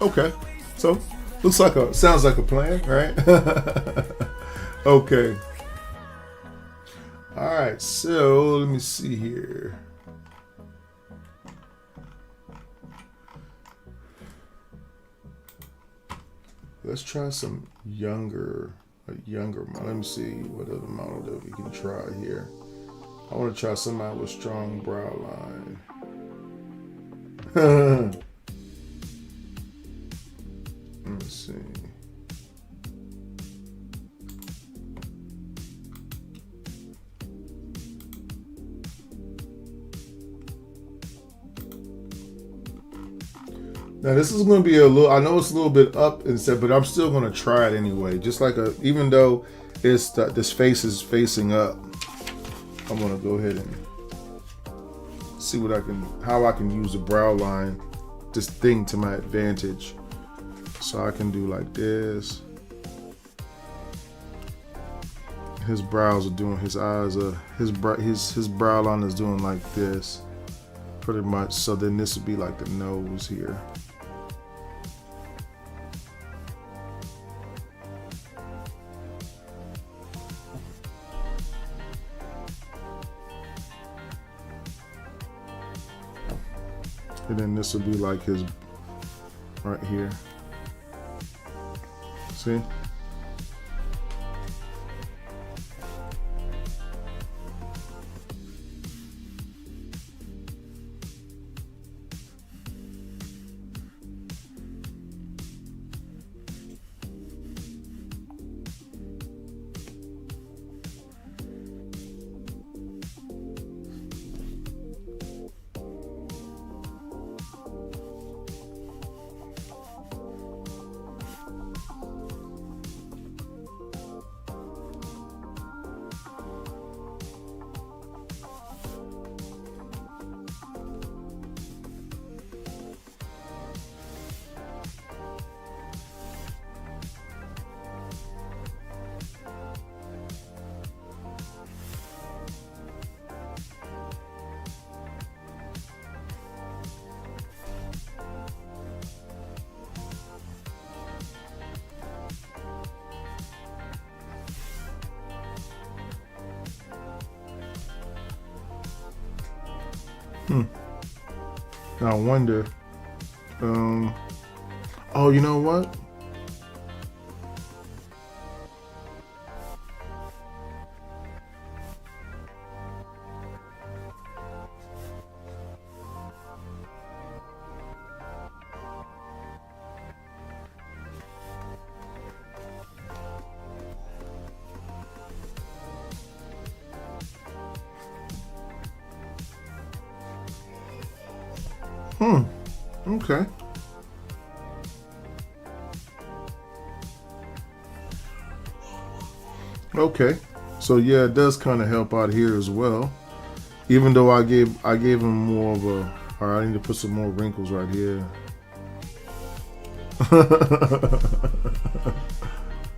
Okay, so sounds like a plan, right? Okay. All right, so let me see here. Let's try some a younger model. Let me see what other model that we can try here. I want to try somebody with strong brow line. Let me see. Now this is going to be a little. I know it's a little bit up instead, but I'm still going to try it anyway. Just like even though it's this face is facing up, I'm going to go ahead and see how I can use the brow line, this thing to my advantage. So I can do like this. His brows are doing. His eyes are. His brow line is doing like this, pretty much. So then this would be like the nose here. And then this will be like his right here. See? I wonder. Oh, you know what? Okay. Okay. So yeah, it does kind of help out here as well. Even though I gave him more of a. All right, I need to put some more wrinkles right here.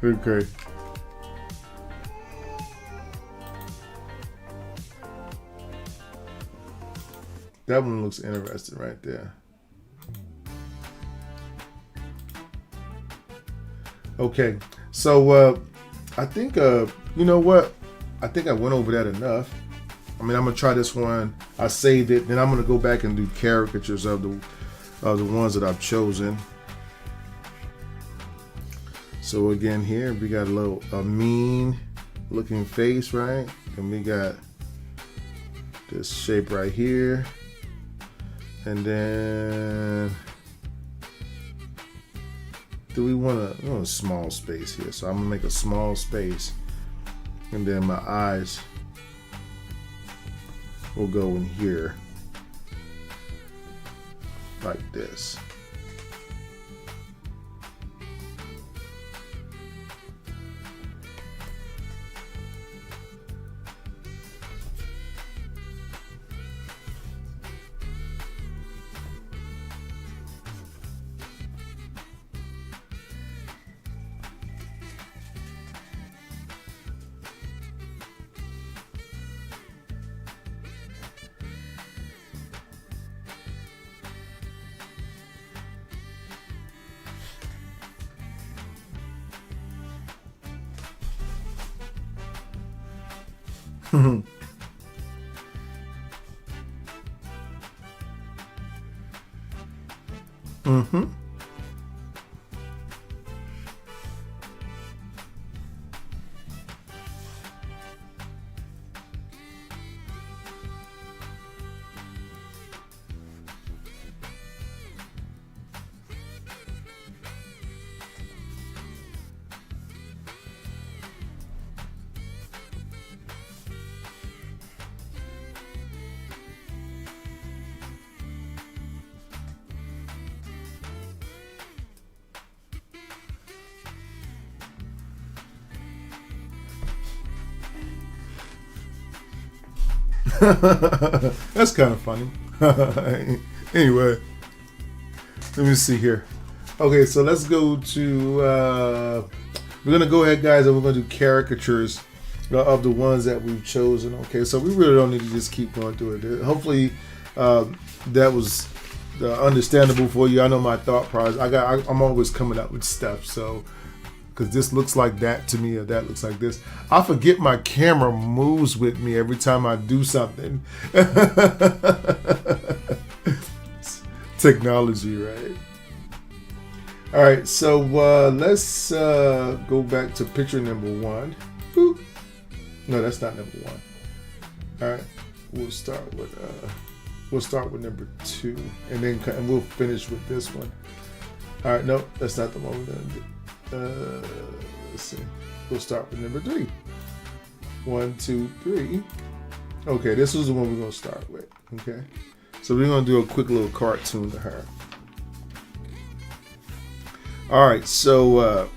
Okay. That one looks interesting right there. Okay, so I think you know what? I think I went over that enough. I mean, I'm gonna try this one. I saved it, then I'm gonna go back and do caricatures of the ones that I've chosen. So again, here we got a mean looking face, right? And we got this shape right here, and then. We want a small space here, so I'm gonna make a small space, and then my eyes will go in here like this. Mm-hmm. That's kind of funny. Anyway, let me see here. Okay, so let's go to. We're gonna go ahead, guys, and we're gonna do caricatures of the ones that we've chosen. Okay, so we really don't need to just keep going through it. Hopefully, that was understandable for you. I know my thought process. I'm always coming up with stuff. So. Because this looks like that to me, or that looks like this. I forget my camera moves with me every time I do something. Technology, right? All right, so let's go back to picture number 1. Boop. No, that's not number 1. All right, we'll start with number 2, and then we'll finish with this one. All right, no, that's not the one we're gonna do. Let's see. We'll start with number 3. 1, 2, 3. Okay, this is the one we're gonna start with. Okay, so we're gonna do a quick little cartoon to her. All right, so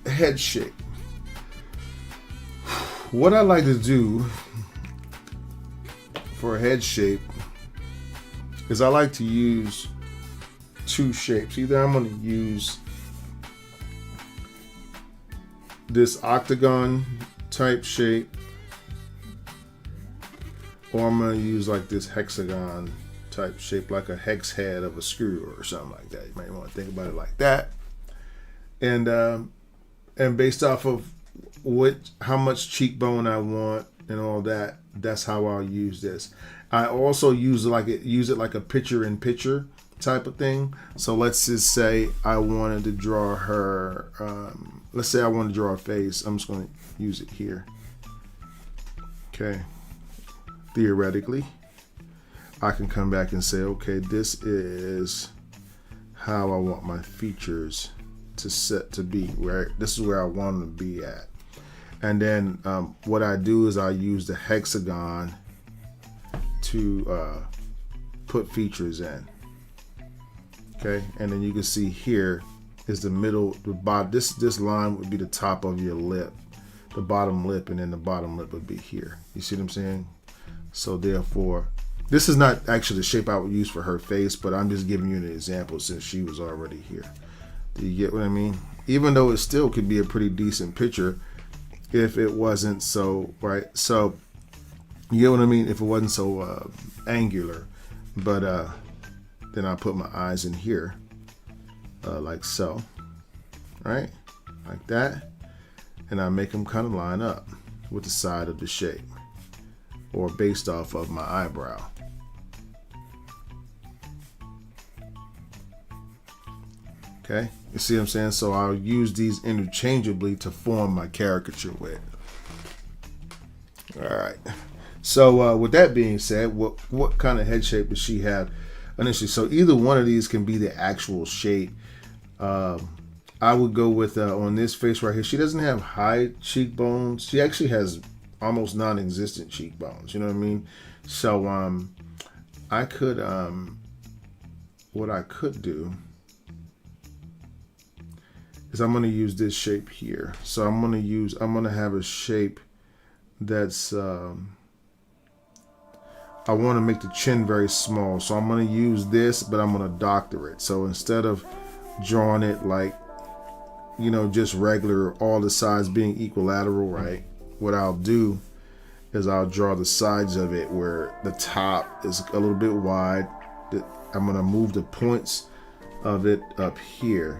head shape. What I like to do for a head shape is I like to use 2 shapes. Either I'm going to use this octagon type shape, or I'm going to use like this hexagon type shape, like a hex head of a screw or something like that. You might want to think about it like that. And based off of how much cheekbone I want and all that, that's how I'll use this. I also use it like a picture-in-picture type of thing. So let's just say I wanted to draw her. Let's say I want to draw a face. I'm just going to use it here. Okay. Theoretically, I can come back and say, okay, this is how I want my features to be. This is where I want them to be at. And then what I do is I use the hexagon to put features in. Okay, and then you can see here is the middle, the bottom. This line would be the top of your lip, the bottom lip, and then the bottom lip would be here. You see what I'm saying? So therefore, this is not actually the shape I would use for her face, but I'm just giving you an example since she was already here. Do you get what I mean? Even though it still could be a pretty decent picture if it wasn't so, right? So you get what I mean? If it wasn't so angular, but then I put my eyes in here, like so, right? Like that. And I make them kind of line up with the side of the shape, or based off of my eyebrow. Okay, you see what I'm saying? So I'll use these interchangeably to form my caricature with. All right. So with that being said, what kind of head shape does she have initially? So either one of these can be the actual shape. I would go with on this face right here. She doesn't have high cheekbones. She actually has almost non-existent cheekbones. You know what I mean? So I could what I could do is I'm going to use this shape here. So I'm going to have a shape that's I want to make the chin very small. So I'm going to use this, but I'm going to doctor it. So instead of drawing it like, you know, just regular, all the sides being equilateral, right? What I'll do is I'll draw the sides of it where the top is a little bit wide. I'm going to move the points of it up here.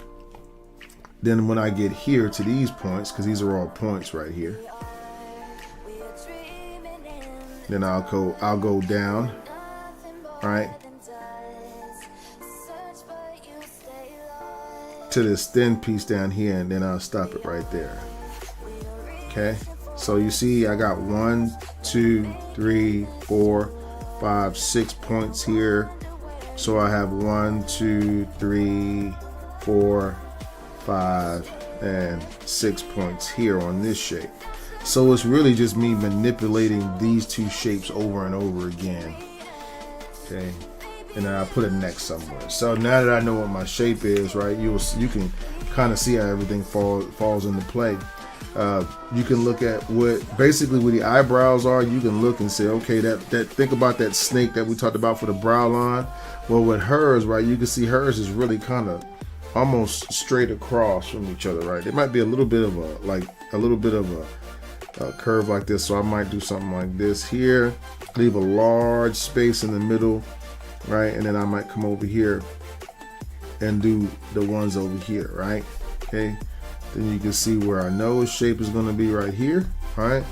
Then when I get here to these points, because these are all points right here, Then I'll go down, right, to this thin piece down here, and then I'll stop it right there. Okay, so you see I got 1, 2, 3, 4, 5, 6 points here. So I have 1, 2, 3, 4, 5, and 6 points here on this shape. So it's really just me manipulating these two shapes over and over again. Okay, and then I put a neck somewhere. So now that I know what my shape is, right, you can kind of see how everything falls into play. You can look at what the eyebrows are. You can look and say, okay, that think about that snake that we talked about for the brow line. Well, with hers, right, you can see hers is really kind of almost straight across from each other, right? It might be a little bit of a curve like this, so I might do something like this here, leave a large space in the middle, right, and then I might come over here and do the ones over here, right? Okay, then you can see where our nose shape is going to be right here, right?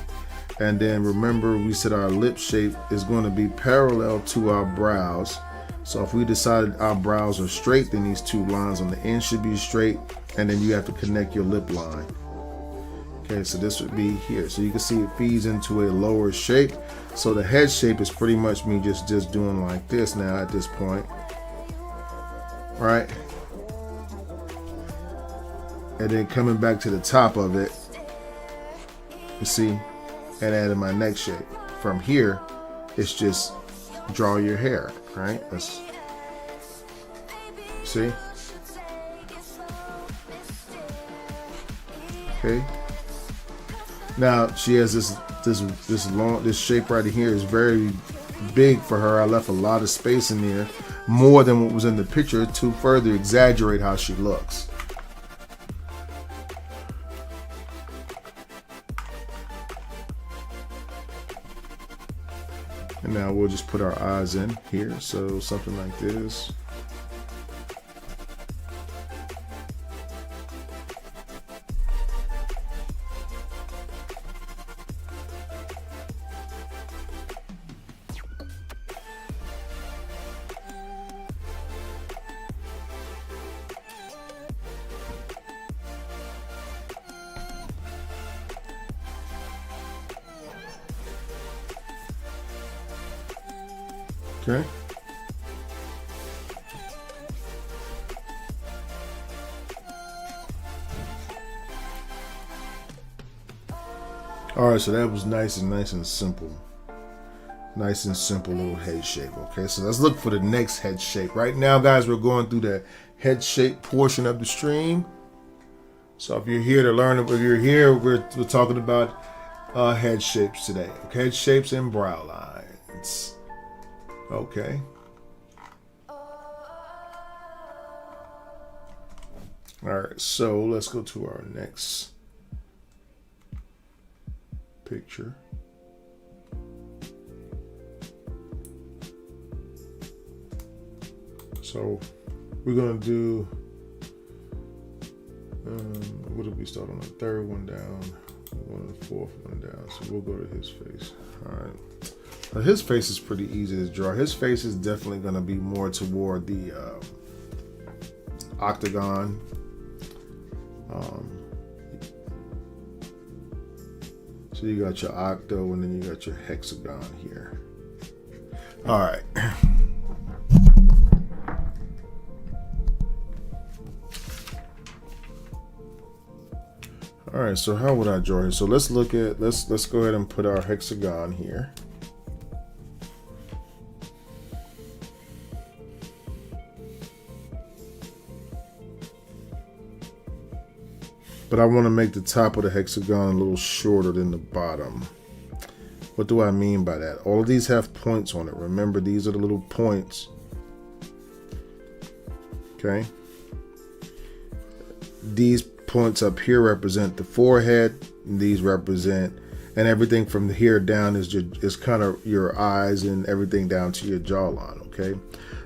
And then remember, we said our lip shape is going to be parallel to our brows. So if we decided our brows are straight, then these two lines on the end should be straight, and then you have to connect your lip line. Okay, so this would be here. So you can see it feeds into a lower shape. So the head shape is pretty much me just doing like this now at this point, right? And then coming back to the top of it, you see, and adding my neck shape. From here, it's just draw your hair, right? Let's see. Okay. Now she has this shape right here is very big for her. I left a lot of space in there, more than what was in the picture, to further exaggerate how she looks. And now we'll just put our eyes in here. So something like this. Okay. All right, so that was nice and simple. Nice and simple little head shape. Okay, so let's look for the next head shape. Right now, guys, we're going through the head shape portion of the stream. So if you're here to learn, if you're here, we're talking about head shapes today. Okay, head shapes and brow lines. Okay. All right, so let's go to our next picture. So we're gonna do, what did we start on? The third one down, on the fourth one down. So we'll go to his face. All right. Now his face is pretty easy to draw. His face is definitely gonna be more toward the octagon. So you got your octo and then you got your hexagon here. All right. All right, so how would I draw here? So let's go ahead and put our hexagon here. But I want to make the top of the hexagon a little shorter than the bottom. What do I mean by that? All of these have points on it. Remember, these are the little points. Okay. These points up here represent the forehead. And these represent, and everything from here down is kind of your eyes and everything down to your jawline. Okay.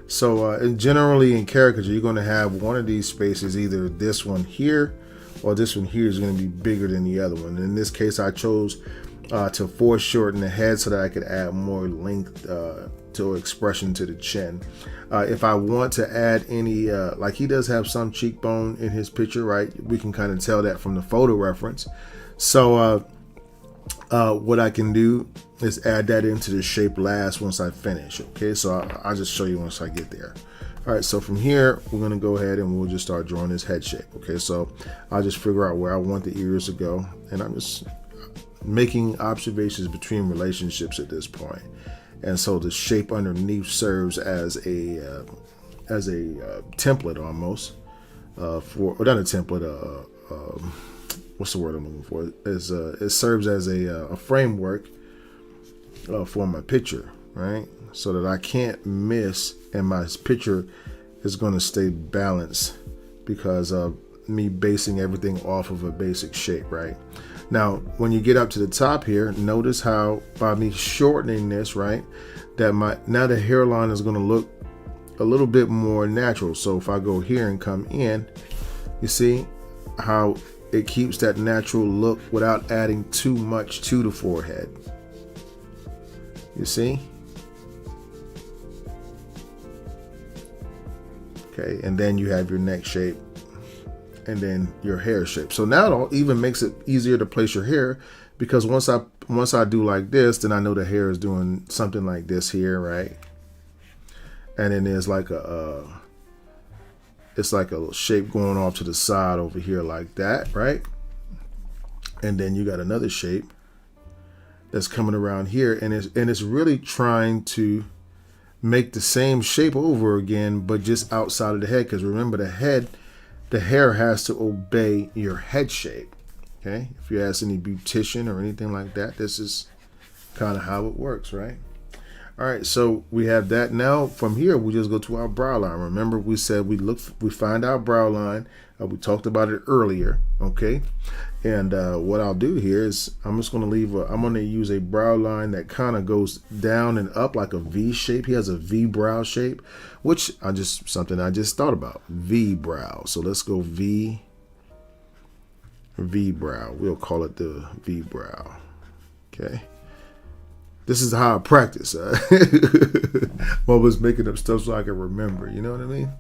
So and generally in caricature, you're going to have one of these spaces, either this one here, or this one here is going to be bigger than the other one. In this case, I chose to foreshorten the head so that I could add more length to expression to the chin. If I want to add any, like he does have some cheekbone in his picture, right? We can kind of tell that from the photo reference. So what I can do is add that into the shape last once I finish. Okay, so I'll just show you once I get there. All right, so from here, we're gonna go ahead and we'll just start drawing this head shape. Okay, so I'll just figure out where I want the ears to go, and I'm just making observations between relationships at this point. And so the shape underneath serves as a template almost for, or not a template, what's the word I'm looking for? It serves as a framework for my picture, right? So that I can't miss, and my picture is going to stay balanced because of me basing everything off of a basic shape, right? Now, when you get up to the top here, notice how by me shortening this, right, that now the hairline is going to look a little bit more natural. So if I go here and come in, you see how it keeps that natural look without adding too much to the forehead. You see? Okay, and then you have your neck shape and then your hair shape. So now it even makes it easier to place your hair, because once I do like this, then I know the hair is doing something like this here, right? And then there's like it's like a shape going off to the side over here like that, right? And then you got another shape that's coming around here, and it's really trying to make the same shape over again, but just outside of the head. Because remember, the hair has to obey your head shape. Okay, if you ask any beautician or anything like that, this is kind of how it works, right? All right, so we have that. Now from here, we just go to our brow line. Remember, we said we find our brow line. We talked about it earlier, okay? And what I'll do here is I'm just going to I'm going to use a brow line that kind of goes down and up like a V shape. He has a V brow shape, which something I just thought about. V brow. So let's go V brow. We'll call it the V brow. Okay. This is how I practice. I'm always making up stuff so I can remember. You know what I mean?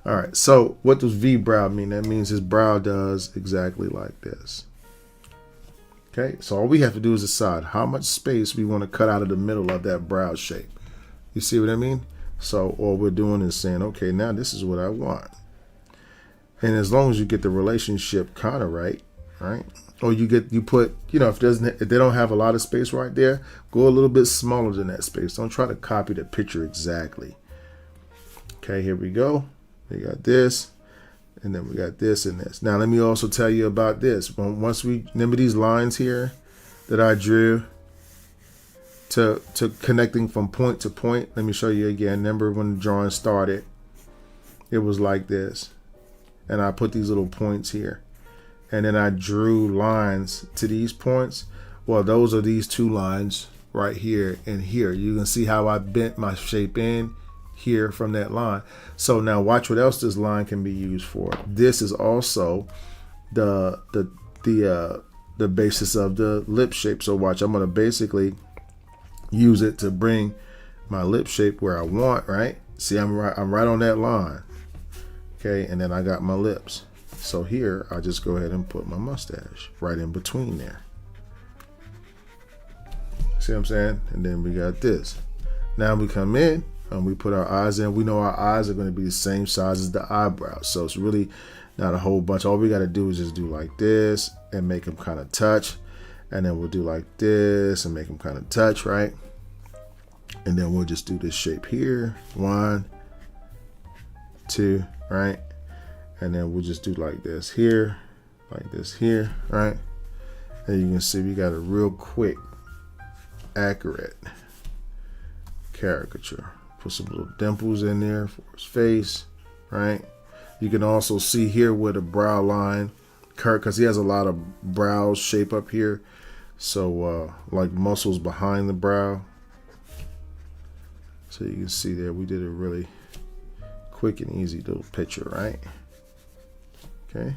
All right. So what does V brow mean? That means his brow does exactly like this. Okay. So all we have to do is decide how much space we want to cut out of the middle of that brow shape. You see what I mean? So all we're doing is saying, okay, now this is what I want. And as long as you get the relationship kind of right, or you put, if they don't have a lot of space right there, go a little bit smaller than that space. Don't try to copy the picture exactly. Okay, here we go. We got this, and then we got this and this. Now let me also tell you about this. Once we remember these lines here that I drew to connecting from point to point. Let me show you again. Remember when the drawing started, it was like this, and I put these little points here. And then I drew lines to these points. Well, those are these two lines right here and here. You can see how I bent my shape in here from that line. So now watch what else this line can be used for. This is also the basis of the lip shape. So watch, I'm going to basically use it to bring my lip shape where I want, right? See, I'm right on that line. Okay, and then I got my lips. So here, I just go ahead and put my mustache right in between there. See what I'm saying? And then we got this. Now we come in and we put our eyes in. We know our eyes are going to be the same size as the eyebrows. So it's really not a whole bunch. All we got to do is just do like this and make them kind of touch. And then we'll do like this and make them kind of touch, right? And then we'll just do this shape here. 1, 2, right? And then we'll just do like this here, right? And you can see we got a real quick, accurate caricature. Put some little dimples in there for his face, right? You can also see here where the brow line curve, because he has a lot of brow shape up here. So like muscles behind the brow. So you can see there, we did a really quick and easy little picture, right? Okay.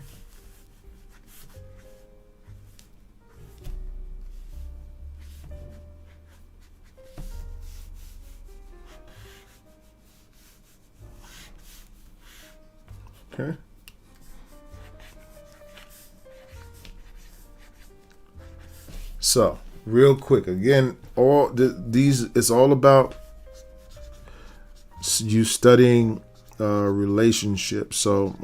Okay. So real quick, again, these, it's all about you studying relationships. So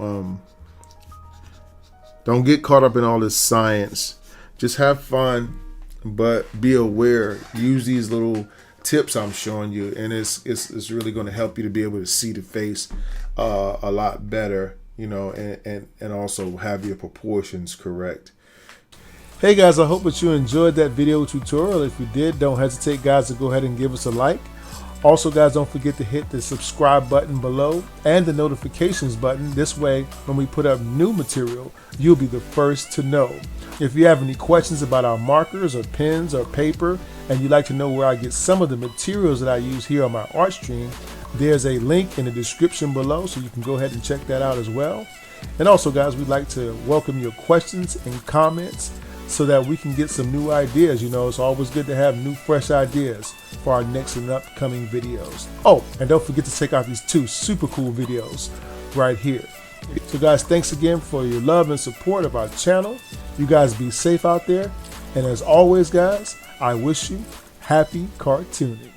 don't get caught up in all this science. Just have fun, but be aware. Use these little tips I'm showing you, and it's really going to help you to be able to see the face a lot better, you know, and also have your proportions correct. Hey guys, I hope that you enjoyed that video tutorial. If you did, don't hesitate guys to go ahead and give us a like. Also guys, don't forget to hit the subscribe button below and the notifications button. This way, when we put up new material, you'll be the first to know. If you have any questions about our markers or pens or paper, and you'd like to know where I get some of the materials that I use here on my art stream, there's a link in the description below, so you can go ahead and check that out as well. And also guys, we'd like to welcome your questions and comments so that we can get some new ideas. You know, it's always good to have new, fresh ideas for our next and upcoming videos. Oh, and don't forget to check out these 2 super cool videos right here. So guys, thanks again for your love and support of our channel. You guys be safe out there. And as always, guys, I wish you happy cartooning.